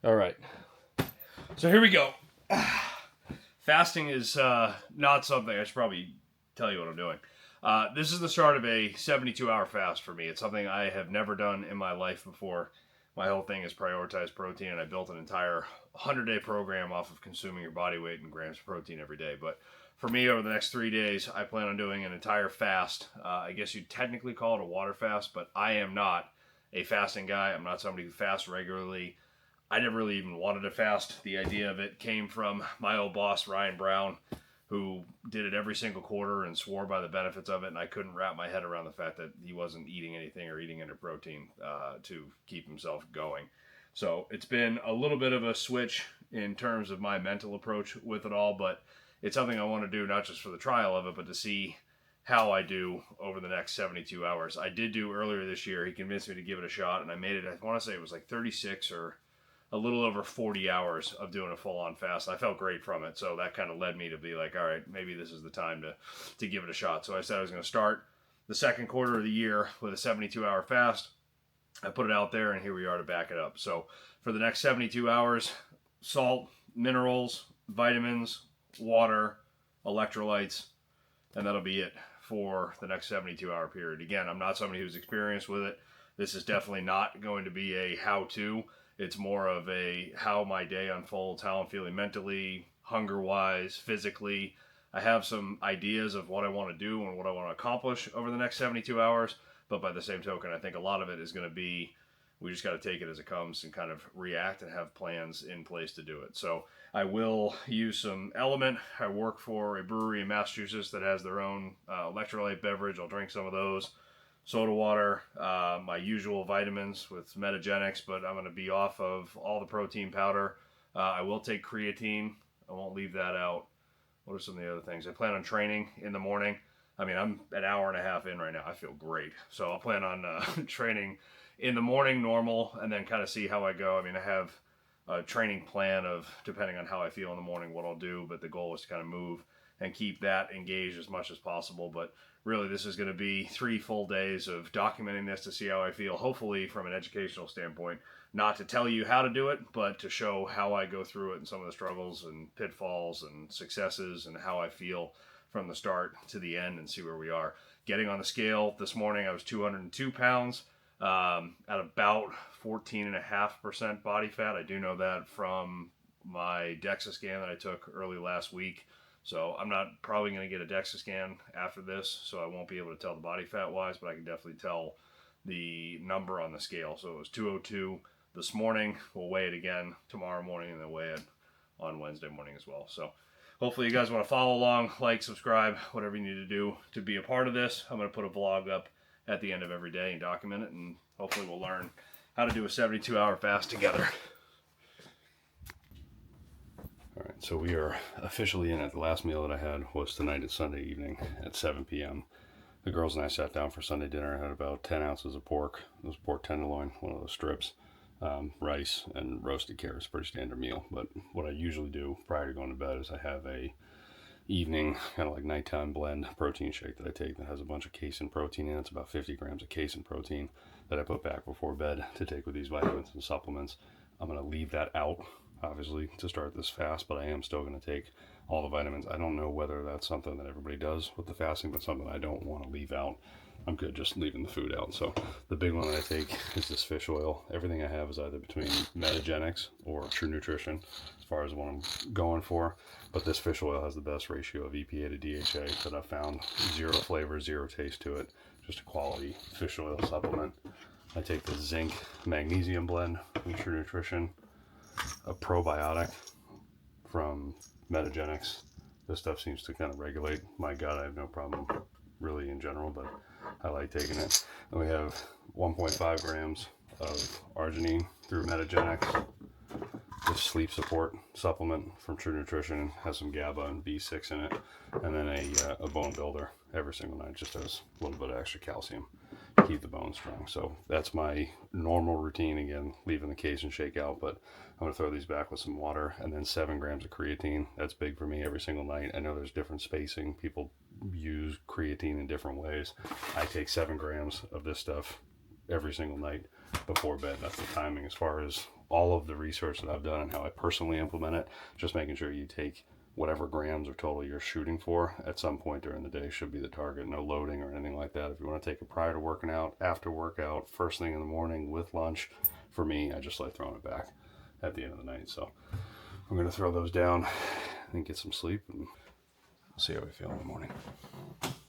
All right. So here we go. Fasting is not something I should probably tell you what I'm doing. This is the start of a 72-hour fast for me. It's something I have never done in my life before. My whole thing is prioritize protein, and I built an entire 100-day program off of consuming your body weight in grams of protein every day. But for me, over the next 3 days, I plan on doing an entire fast. I guess you'd technically call it a water fast, but I am not a fasting guy. I'm not somebody who fasts regularly. I never really even wanted to fast. The idea of it came from my old boss, Ryan Brown, who did it every single quarter and swore by the benefits of it. And I couldn't wrap my head around the fact that he wasn't eating anything or eating any protein to keep himself going. So it's been a little bit of a switch in terms of my mental approach with it all, but it's something I want to do not just for the trial of it, but to see how I do over the next 72 hours. I did do earlier this year. He convinced me to give it a shot, and I made it, I want to say it was like 36 or a little over 40 hours of doing a full-on fast. I felt great from it, so that kind of led me to be like, all right, maybe this is the time to give it a shot. So I said I was going to start the second quarter of the year with a 72-hour fast. I put it out there, and here we are to back it up. So for the next 72 hours, salt, minerals, vitamins, water, electrolytes, and that'll be it for the next 72-hour period. Again, I'm not somebody who's experienced with it. This is definitely not going to be a how-to. It's more of a how my day unfolds, how I'm feeling mentally, hunger-wise, physically. I have some ideas of what I want to do and what I want to accomplish over the next 72 hours. But by the same token, I think a lot of it is going to be, we just got to take it as it comes and kind of react and have plans in place to do it. So I will use some Element. I work for a brewery in Massachusetts that has their own electrolyte beverage. I'll drink some of those. Soda water, my usual vitamins with Metagenics, but I'm going to be off of all the protein powder. I will take creatine. I won't leave that out. What are some of the other things? I plan on training in the morning. I mean, I'm an hour and a half in right now. I feel great. So I'll plan on training in the morning normal and then kind of see how I go. I mean, I have a training plan of, depending on how I feel in the morning, what I'll do, but the goal is to kind of move and keep that engaged as much as possible. But really, this is going to be 3 full days of documenting this to see how I feel, hopefully from an educational standpoint, not to tell you how to do it, but to show how I go through it and some of the struggles and pitfalls and successes and how I feel from the start to the end and see where we are. Getting on the scale this morning, I was 202 pounds at about 14.5% body fat. I do know that from my DEXA scan that I took early last week. So I'm not probably going to get a DEXA scan after this, so I won't be able to tell the body fat wise, but I can definitely tell the number on the scale. So it was 202 this morning. We'll weigh it again tomorrow morning and then weigh it on Wednesday morning as well. So hopefully you guys want to follow along, like, subscribe, whatever you need to do to be a part of this. I'm going to put a vlog up at the end of every day and document it, and hopefully we'll learn how to do a 72-hour fast together. All right, so we are officially in it. The last meal that I had was tonight at Sunday evening at 7 p.m. The girls and I sat down for Sunday dinner. I had about 10 ounces of pork. It was pork tenderloin, one of those strips, rice, and roasted carrots. Pretty standard meal. But what I usually do prior to going to bed is I have a evening, kind of like nighttime blend protein shake that I take that has a bunch of casein protein in it. It's about 50 grams of casein protein that I put back before bed to take with these vitamins and supplements. I'm going to leave that out, obviously, to start this fast, but I am still going to take all the vitamins. I don't know whether that's something that everybody does with the fasting, but something I don't want to leave out. I'm good just leaving the food out. So the big one that I take is this fish oil. Everything I have is either between Metagenics or True Nutrition as far as what I'm going for. But this fish oil has the best ratio of EPA to DHA that I've found. 0 flavor, 0 taste to it. Just a quality fish oil supplement. I take the zinc magnesium blend from True Nutrition, a probiotic from Metagenics. This stuff seems to kind of regulate my gut. I have no problem really in general, but I like taking it. And we have 1.5 grams of arginine through Metagenics. This sleep support supplement from True Nutrition has some GABA and B6 in it, and then a bone builder every single night, just has a little bit of extra calcium to keep the bones strong. So that's my normal routine. Again, leaving the casein shake out, but I'm going to throw these back with some water, and then 7 grams of creatine. That's big for me every single night. I know there's different spacing. People use creatine in different ways. I take 7 grams of this stuff every single night before bed. That's the timing as far as all of the research that I've done and how I personally implement it, just making sure you take whatever grams or total you're shooting for at some point during the day should be the target. No loading or anything like that. If you want to take it prior to working out, after workout, first thing in the morning with lunch, for me, I just like throwing it back at the end of the night. So I'm going to throw those down and get some sleep, and see how we feel in the morning.